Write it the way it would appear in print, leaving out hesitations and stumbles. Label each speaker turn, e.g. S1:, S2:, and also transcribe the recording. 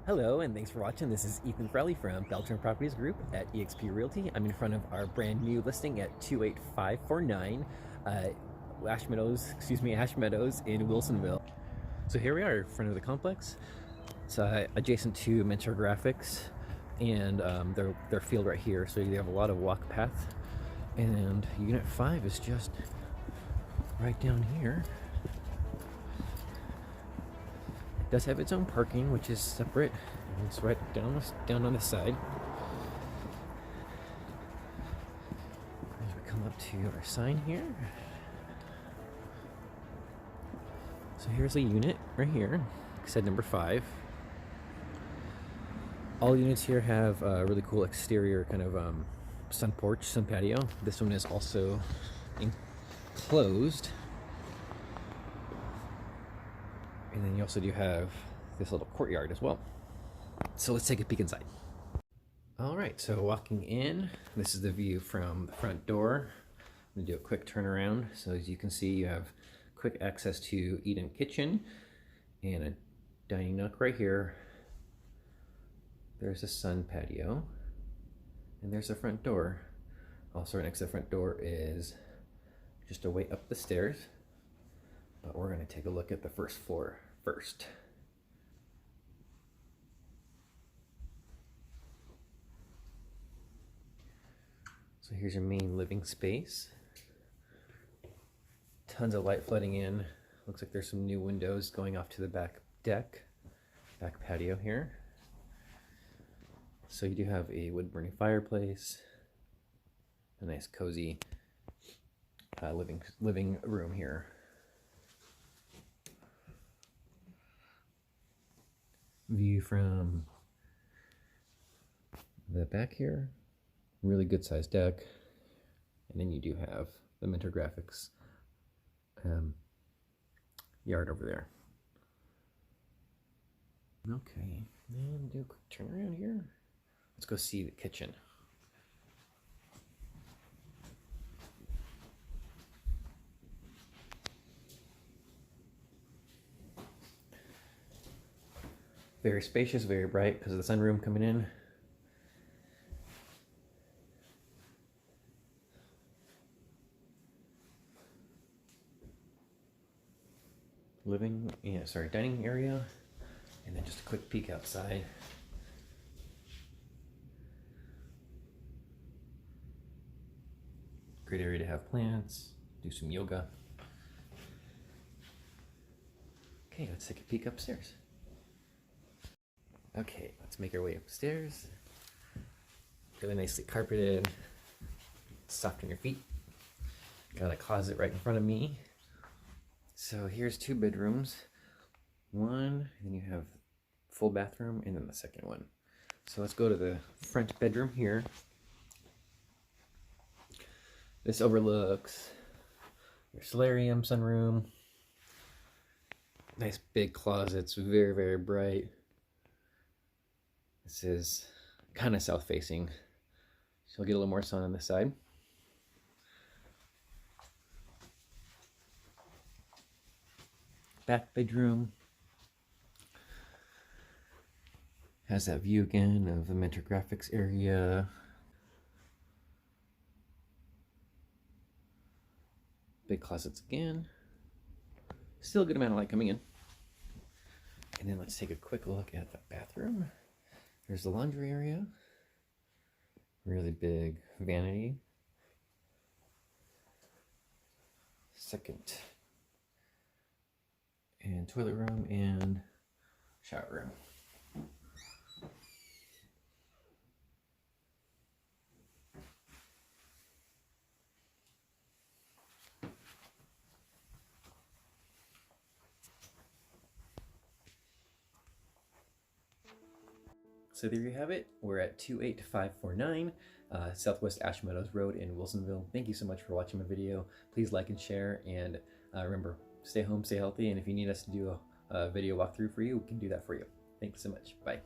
S1: Hello, and thanks for watching. This is Ethan Frelly from Beltran Properties Group at eXp Realty. I'm in front of our brand new listing at 28549 Ash Meadows, Ash Meadows in Wilsonville. So here we are in front of the complex. It's adjacent to Mentor Graphics and their field right here. So you have a lot of walk path. And Unit 5 is just right down here. Does have its own parking, which is separate. It's right down on the side. As we come up to our sign here. So here's a unit right here, said number 5. All units here have a really cool exterior kind of sun porch, sun patio. This one is also enclosed. And then you also do have this little courtyard as well. So let's take a peek inside. All right, so walking in, this is the view from the front door. I'm gonna do a quick turnaround. So as you can see, you have quick access to eat-in kitchen and a dining nook right here. There's a sun patio, and there's the front door. Also right next to the front door is just a way up the stairs. But we're going to take a look at the first floor first. So here's your main living space. Tons of light flooding in. Looks like there's some new windows going off to the back deck, back patio here. So you do have a wood burning fireplace, a nice cozy living room here. View from the back here, really good sized deck, and then you do have the Mentor Graphics yard over there. Okay, and do a quick turn around here. Let's go see the kitchen. Very spacious, very bright because of the sunroom coming in. Dining area. And then just a quick peek outside. Great area to have plants, do some yoga. Okay, let's take a peek upstairs. Okay, let's make our way upstairs. Really nicely carpeted, soft on your feet. Got a closet right in front of me. So here's 2 bedrooms. One, and then you have full bathroom, and then the second one. So let's go to the front bedroom here. This overlooks your solarium, sunroom. Nice big closets, very, very bright. This is kind of south facing, so you'll get a little more sun on this side. Back bedroom has that view again of the Mentor Graphics area. Big closets again. Still a good amount of light coming in. And then let's take a quick look at the bathroom. There's the laundry area. Really big vanity. Second. And toilet room and shower room. So there you have it. We're at 28549 Southwest Ash Meadows Road in Wilsonville. Thank you so much for watching my video. Please like and share, and remember, stay home, stay healthy, and if you need us to do a video walkthrough for you, we can do that for you. Thanks so much. Bye.